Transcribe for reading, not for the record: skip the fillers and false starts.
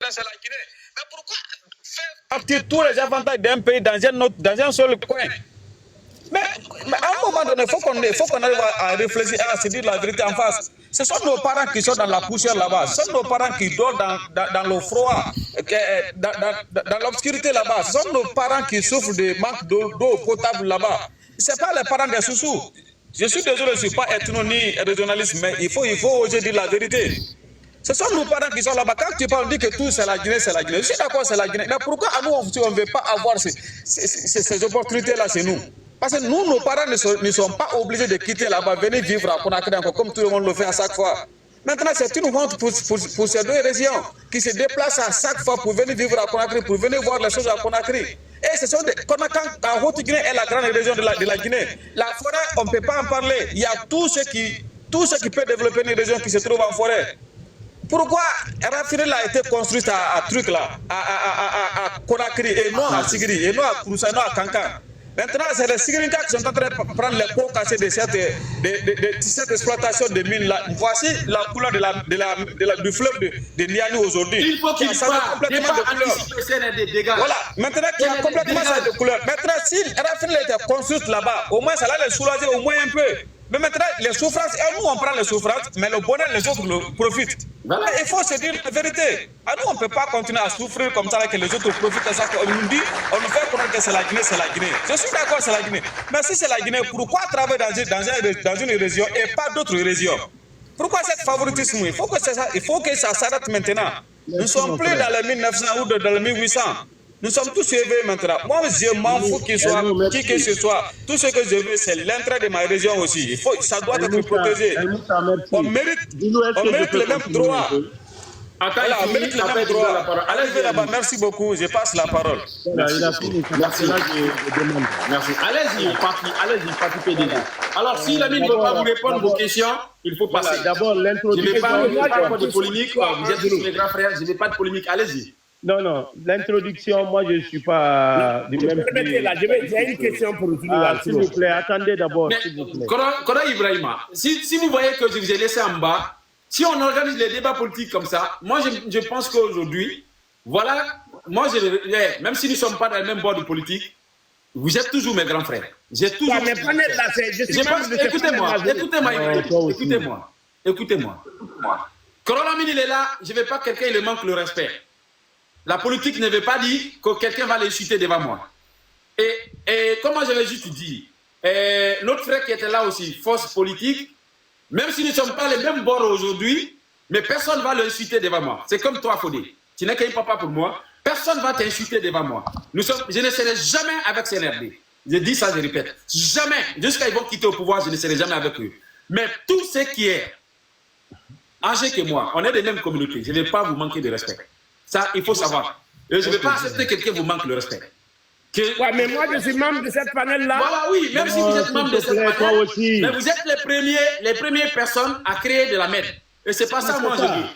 indépendance, c'est la Guinée. Mais pourquoi faire tous les avantages d'un pays dans un seul coin? Mais à un moment donné, il faut qu'on arrive à réfléchir, à se dire la vérité en face. Ce sont nos parents qui sont dans la poussière là-bas. Ce sont nos parents qui dorment dans le froid, dans l'obscurité là-bas. Ce sont nos parents qui souffrent de manque d'eau potable là-bas. Ce n'est pas les parents des sous-sous. Je suis désolé, je ne suis pas ethno ni régionaliste, mais il faut oser dire la vérité. Ce sont nos parents qui sont là-bas. Quand tu parles, on dit que tout c'est la Guinée, c'est la Guinée. Je suis d'accord, c'est la Guinée. Mais pourquoi à nous, on ne veut pas avoir ces opportunités-là chez nous? Parce que nous, nos parents ne sont pas obligés de quitter là-bas, venir vivre à Conakry encore, comme tout le monde le fait à chaque fois. Maintenant, c'est une honte pour ces deux régions qui se déplacent à chaque fois pour venir vivre à Conakry, pour venir voir les choses à Conakry. Et ce sont des... La Haute-Guinée est la grande région de la Guinée. La forêt, on ne peut pas en parler. Il y a tout ce qui peut développer une région qui se trouve en forêt. Pourquoi Raffinel a été construite à truc là, à Conakry et non à Sigiri, et non à Kouroussa, et non à Kankan? Maintenant, c'est les Sigirincas qui sont en train de prendre les pots cassés de cette exploitation de mines là. Voici la couleur du fleuve de Niani aujourd'hui. Il faut qu'il soit complètement de dégâts. Voilà, maintenant qu'il y a complètement cette couleur. Maintenant, si Raffinel était construite là-bas, au moins ça allait les soulager au moins un peu. Mais maintenant, les souffrances, et nous on prend les souffrances, mais le bonheur, les autres le profitent. Voilà. Il faut se dire la vérité. À nous, on ne peut pas continuer à souffrir comme ça, que les autres profitent de ça. On nous dit, on nous fait croire que c'est la Guinée, c'est la Guinée. Je suis d'accord, c'est la Guinée. Mais si c'est la Guinée, pourquoi travailler dans une région et pas d'autres régions? Pourquoi cette favoritisme? Il faut que ça s'arrête maintenant. Nous ne sommes plus dans les 1900 ou dans les 1800. Nous sommes tous éveillés maintenant. Moi, je m'en fous qu'il soit qui que ce soit. Tout ce que je veux, c'est l'entrée de ma région aussi. Ça doit être protégé. On mérite les mêmes droits. Voilà, on mérite les mêmes droits. Allez là-bas, merci beaucoup. Je passe la parole. Merci. Allez-y, parti PDG. Alors, si la mine ne veut pas vous répondre vos questions, il faut passer. D'abord, l'introduction. Je ne vais pas de polémique. Vous êtes tous mes grands frères. Je n'ai pas de polémique. Allez-y. Non, l'introduction, moi je ne suis pas du même pays. J'ai une question pour vous. S'il vous plaît, attendez d'abord. S'il vous plaît. Kora Ibrahima, si vous voyez que je vous ai laissé en bas, si on organise les débats politiques comme ça, moi je pense qu'aujourd'hui, voilà, même si nous ne sommes pas dans le même bord de politique, vous êtes toujours mes grands frères. J'ai toujours. Écoutez-moi. Korolamine, il est là, je ne veux pas que quelqu'un lui manque le respect. La politique ne veut pas dire que quelqu'un va l'insulter devant moi. Et comment je vais juste dire, notre frère qui était là aussi, force politique, même si nous ne sommes pas les mêmes bords aujourd'hui, mais personne ne va l'insulter devant moi. C'est comme toi, Fodé. Tu n'es qu'un papa pour moi. Personne ne va t'insulter devant moi. Je ne serai jamais avec CNRD. Je dis ça, je répète. Jamais. Jusqu'à ils vont quitter au pouvoir, je ne serai jamais avec eux. Mais tout ce qui est âgé que moi, on est des mêmes communautés. Je ne vais pas vous manquer de respect. Ça, il faut savoir. Et je ne vais pas accepter que quelqu'un vous manque le respect. Ouais, mais moi, je suis membre de cette panel-là. Voilà, oui, même si vous êtes membre de cette panel, mais vous êtes les premières personnes à créer de la merde. Et c'est pas ça, moi, je dis.